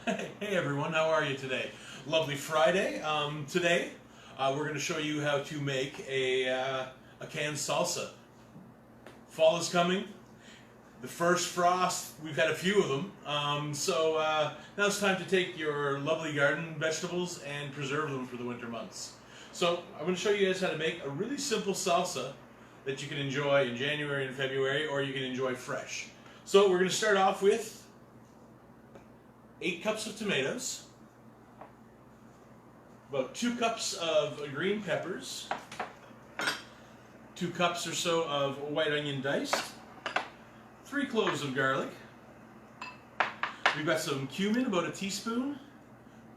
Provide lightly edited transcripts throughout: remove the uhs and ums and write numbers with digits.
Hey everyone, how are you today? Lovely Friday. Today we're going to show you how to make a canned salsa. Fall is coming. The first frost, we've had a few of them. Now it's time to take your lovely garden vegetables and preserve them for the winter months. So I'm going to show you guys how to make a really simple salsa that you can enjoy in January and February, or you can enjoy fresh. So we're going to start off with 8 cups of tomatoes, about 2 cups of green peppers, 2 cups or so of white onion diced, 3 cloves of garlic. We've got some cumin, about a teaspoon,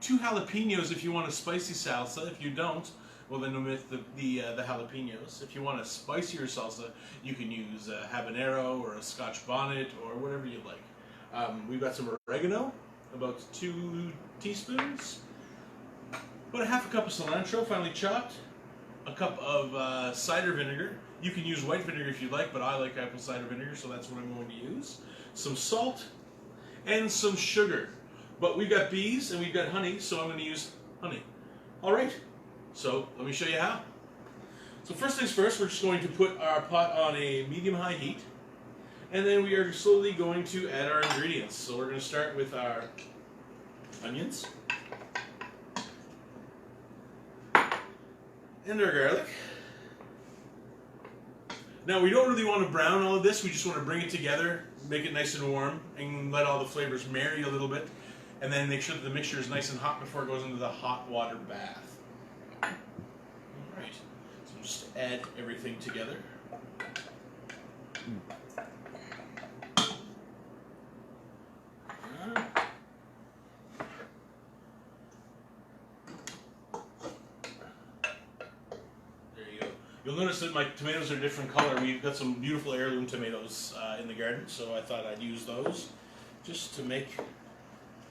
2 jalapenos if you want a spicy salsa. If you don't, well then omit the jalapenos. If you want a spicier salsa, you can use a habanero or a Scotch bonnet or whatever you like. We've got some oregano, about 2 teaspoons, about a half a cup of cilantro finely chopped, a cup of cider vinegar. You can use white vinegar if you like, but I like apple cider vinegar, so that's what I'm going to use. Some salt and some sugar. But we've got bees and we've got honey, so I'm going to use honey. Alright, so let me show you how. So first things first, we're just going to put our pot on a medium-high heat. And then we are slowly going to add our ingredients. So we're going to start with our onions and our garlic. Now we don't really want to brown all of this, we just want to bring it together, make it nice and warm, and let all the flavors marry a little bit. And then make sure that the mixture is nice and hot before it goes into the hot water bath. Alright, so just add everything together. You'll notice that my tomatoes are a different color. We've got some beautiful heirloom tomatoes in the garden, so I thought I'd use those just to make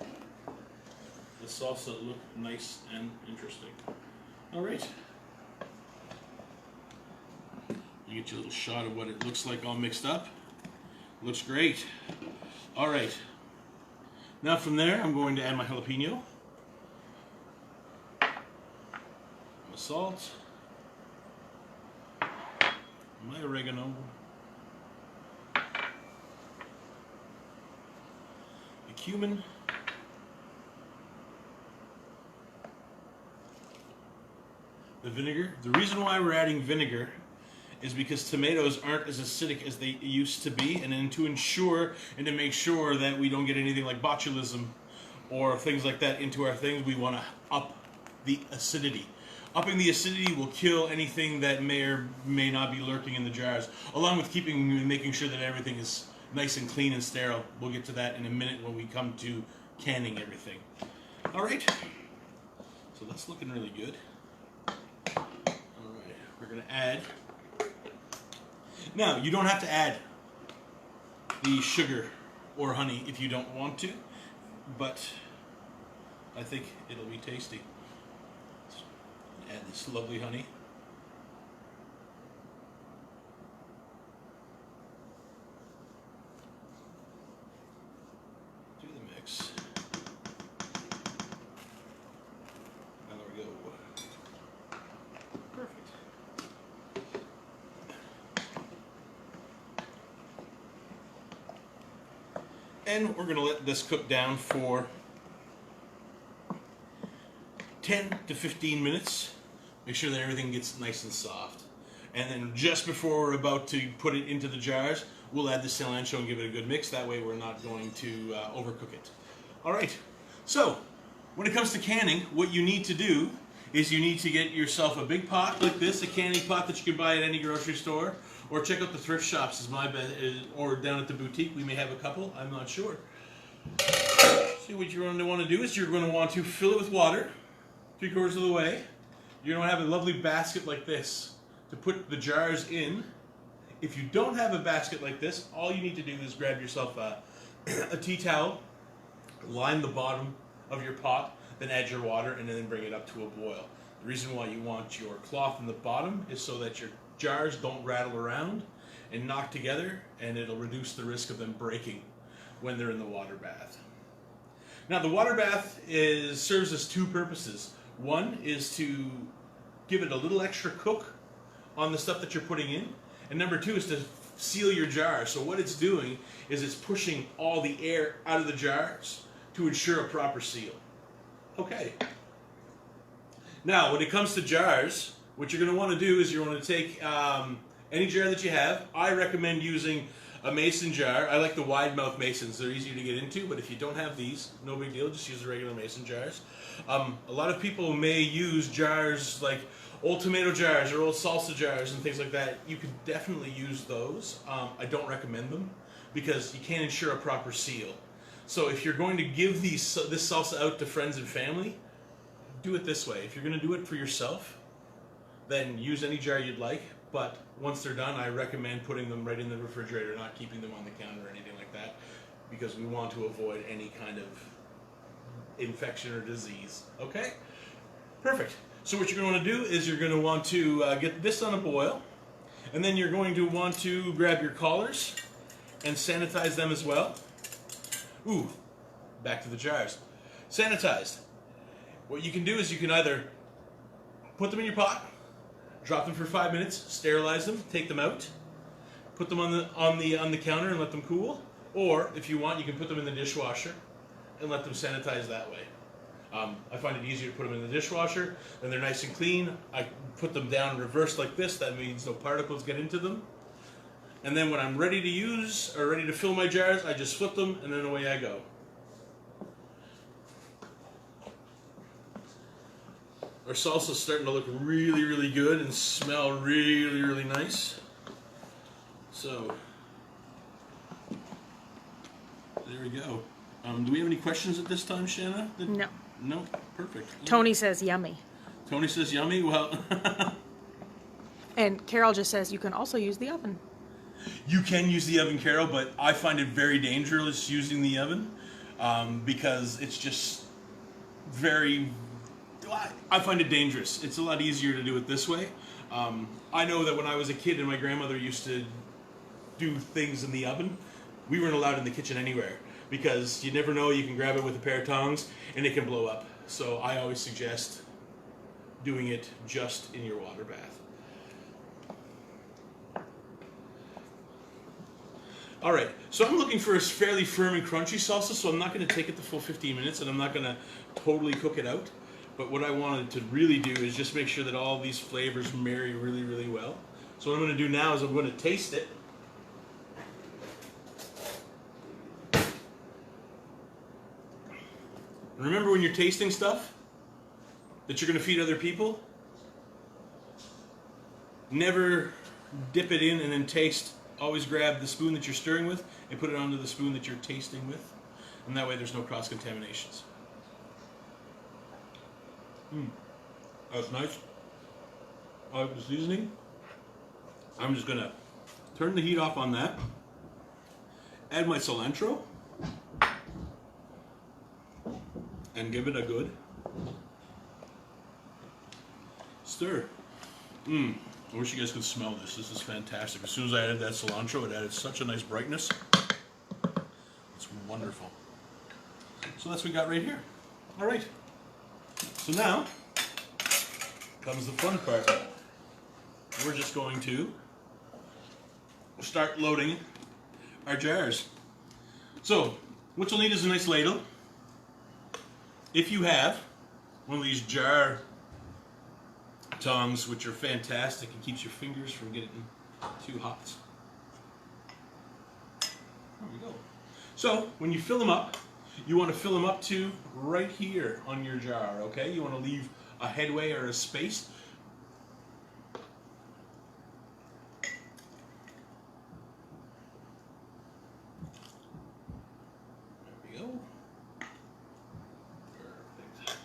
the salsa look nice and interesting. Alright. You get your little shot of what it looks like all mixed up. Looks great. Alright. Now from there, I'm going to add my jalapeno, my salt, my oregano, the cumin, the vinegar. The reason why we're adding vinegar is because tomatoes aren't as acidic as they used to be, and then to ensure and to make sure that we don't get anything like botulism or things like that into our things, we want to up the acidity. Upping the acidity will kill anything that may or may not be lurking in the jars, along with making sure that everything is nice and clean and sterile. We'll get to that in a minute when we come to canning everything. Alright, so that's looking really good. Alright, we're going to add... Now, you don't have to add the sugar or honey if you don't want to, but I think it'll be tasty. Add this lovely honey. Do the mix. And there we go. Perfect. And we're going to let this cook down for 10 to 15 minutes. Make sure that everything gets nice and soft. And then just before we're about to put it into the jars, we'll add the cilantro and give it a good mix. That way we're not going to overcook it. Alright, so when it comes to canning, what you need to do is you need to get yourself a big pot like this, a canning pot that you can buy at any grocery store, or check out the thrift shops, is my bet, or down at the boutique. We may have a couple, I'm not sure. See, what you're going to want to do is you're going to want to fill it with water, 3/4 of the way. You're going to have a lovely basket like this to put the jars in. If you don't have a basket like this, all you need to do is grab yourself a tea towel, line the bottom of your pot, then add your water, and then bring it up to a boil. The reason why you want your cloth in the bottom is so that your jars don't rattle around and knock together, and it'll reduce the risk of them breaking when they're in the water bath. Now the water bath serves as two purposes. One is to give it a little extra cook on the stuff that you're putting in, and number two is to seal your jar. So what it's doing is it's pushing all the air out of the jars to ensure a proper seal. Okay. Now when it comes to jars, what you're going to want to do is you want to take any jar that you have. I recommend using a mason jar. I like the wide mouth masons. They're easier to get into, but if you don't have these, no big deal. Just use the regular mason jars. A lot of people may use jars like old tomato jars or old salsa jars and things like that. You could definitely use those. I don't recommend them because you can't ensure a proper seal. So if you're going to give this salsa out to friends and family, do it this way. If you're going to do it for yourself, then use any jar you'd like. But once they're done, I recommend putting them right in the refrigerator, not keeping them on the counter or anything like that, because we want to avoid any kind of infection or disease. Okay? Perfect. So what you're going to want to do is you're going to want to get this on a boil, and then you're going to want to grab your collars and sanitize them as well. Ooh, back to the jars. Sanitized. What you can do is you can either put them in your pot, drop them for 5 minutes, sterilize them, take them out, put them on the counter and let them cool. Or if you want, you can put them in the dishwasher and let them sanitize that way. I find it easier to put them in the dishwasher, then they're nice and clean. I put them down reversed like this. That means no particles get into them. And then when I'm ready to use or ready to fill my jars, I just flip them and then away I go. Our salsa's starting to look really, really good and smell really, really nice. So, there we go. Do we have any questions at this time, Shanna? No. No? Perfect. Tony says yummy. Tony says yummy? Well... And Carol just says you can also use the oven. You can use the oven, Carol, but I find it very dangerous using the oven because it's just very... I find it dangerous. It's a lot easier to do it this way. I know that when I was a kid and my grandmother used to do things in the oven, we weren't allowed in the kitchen anywhere because you never know, you can grab it with a pair of tongs and it can blow up. So I always suggest doing it just in your water bath. Alright, so I'm looking for a fairly firm and crunchy salsa, so I'm not going to take it the full 15 minutes and I'm not going to totally cook it out. But what I wanted to really do is just make sure that all these flavors marry really, really well. So what I'm going to do now is I'm going to taste it. Remember when you're tasting stuff that you're going to feed other people? Never dip it in and then taste. Always grab the spoon that you're stirring with and put it onto the spoon that you're tasting with. And that way there's no cross-contaminations. That's nice. I like the seasoning. I'm just going to turn the heat off on that. Add my cilantro. And give it a good stir. I wish you guys could smell this. This is fantastic. As soon as I added that cilantro, it added such a nice brightness. It's wonderful. So that's what we got right here. All right. So now comes the fun part. We're just going to start loading our jars. So what you'll need is a nice ladle. If you have one of these jar tongs, which are fantastic and keeps your fingers from getting too hot. There we go. So when you fill them up, you want to fill them up to right here on your jar, okay? You want to leave a headway or a space. There we go. Perfect.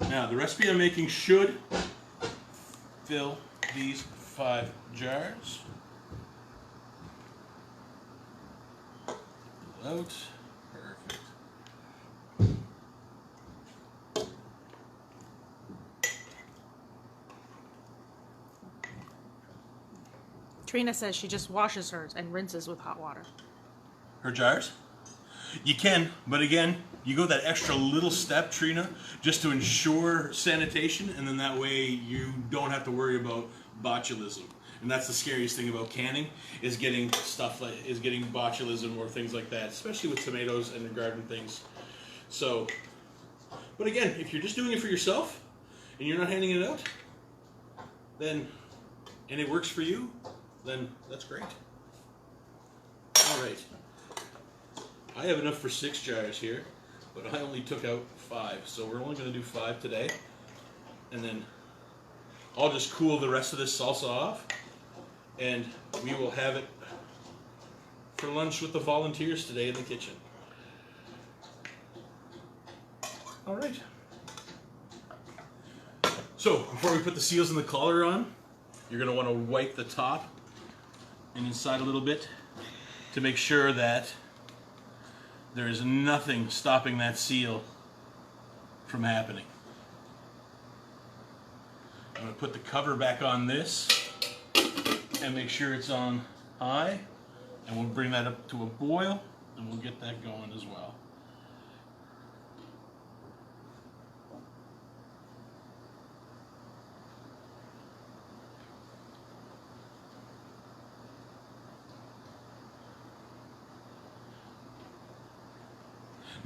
Now, the recipe I'm making should fill these 5 jars. Out. Perfect. Trina says she just washes hers and rinses with hot water. Her jars? You can, but again, you go that extra little step, Trina, just to ensure sanitation, and then that way you don't have to worry about botulism. And that's the scariest thing about canning, is getting botulism or things like that, especially with tomatoes and garden things. So, but again, if you're just doing it for yourself and you're not handing it out, then, and it works for you, then that's great. All right. I have enough for 6 jars here, but I only took out 5, so we're only going to do 5 today. And then I'll just cool the rest of this salsa off, and we will have it for lunch with the volunteers today in the kitchen. All right. So before we put the seals and the collar on, you're going to want to wipe the top and inside a little bit to make sure that there is nothing stopping that seal from happening. I'm going to put the cover back on this and make sure it's on high, and we'll bring that up to a boil and we'll get that going as well.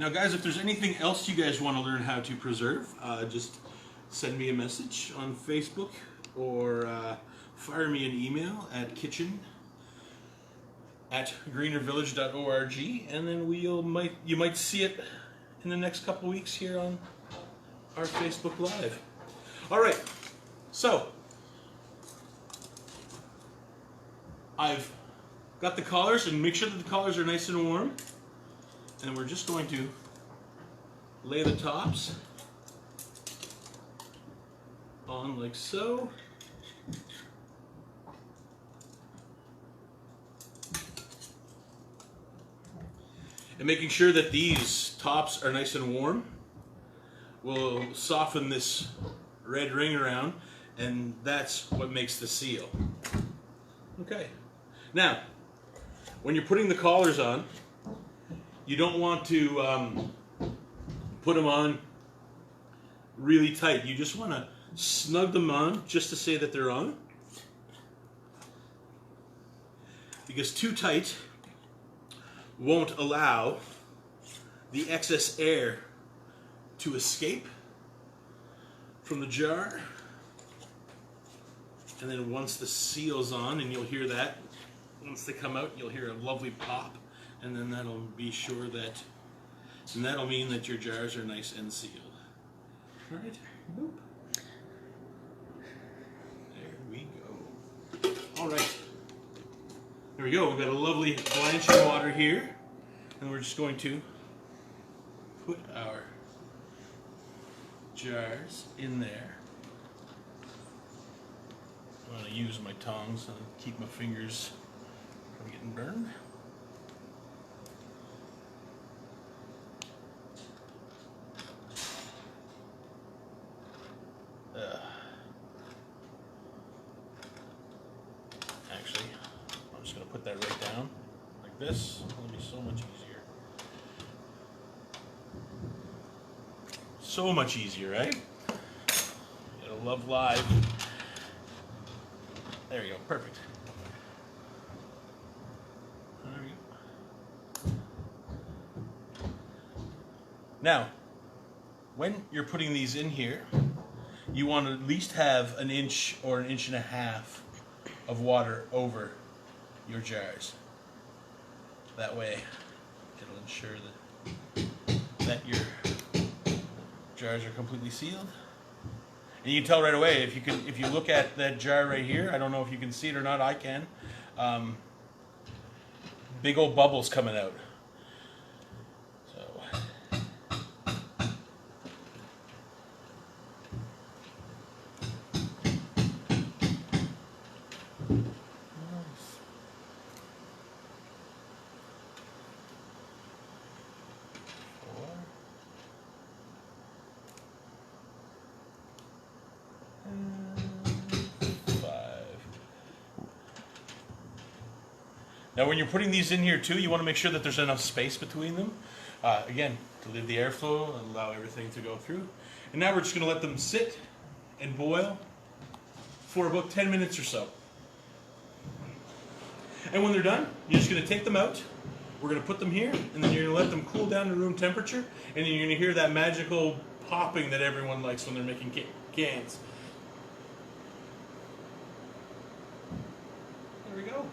Now guys, if there's anything else you guys want to learn how to preserve, just send me a message on Facebook or fire me an email at kitchen@greenervillage.org, and then you might see it in the next couple weeks here on our Facebook Live. All right, so I've got the collars, and make sure that the collars are nice and warm. And we're just going to lay the tops on like so. And making sure that these tops are nice and warm will soften this red ring around, and that's what makes the seal. Okay. Now, when you're putting the collars on, you don't want to put them on really tight. You just want to snug them on just to say that they're on. Because too tight won't allow the excess air to escape from the jar. And then once the seal's on, and you'll hear that, once they come out, you'll hear a lovely pop. And then that'll be sure that, and that'll mean that your jars are nice and sealed. All right, boop. There we go. All right, there we go. We've got a lovely blanching water here, and we're just going to put our jars in there. I'm going to use my tongs and keep my fingers from getting burned. Actually, I'm just going to put that right down like this. It'll be so much easier. So much easier, right? You'll love live. There you go, perfect. There we go. Now, when you're putting these in here, you want to at least have an inch or an inch and a half of water over your jars. That way, it'll ensure that your jars are completely sealed. And you can tell right away if you look at that jar right here. I don't know if you can see it or not. I can. Big old bubbles coming out. Now when you're putting these in here too, you want to make sure that there's enough space between them. Again, to leave the airflow and allow everything to go through. And now we're just going to let them sit and boil for about 10 minutes or so. And when they're done, you're just going to take them out. We're going to put them here, and then you're going to let them cool down to room temperature, and then you're going to hear that magical popping that everyone likes when they're making cans. There we go.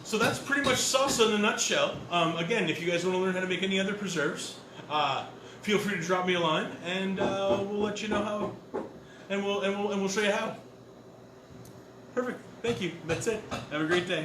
So that's pretty much salsa in a nutshell. Again, if you guys want to learn how to make any other preserves, feel free to drop me a line, and we'll let you know how, and we'll show you how. Perfect. Thank you. That's it. Have a great day.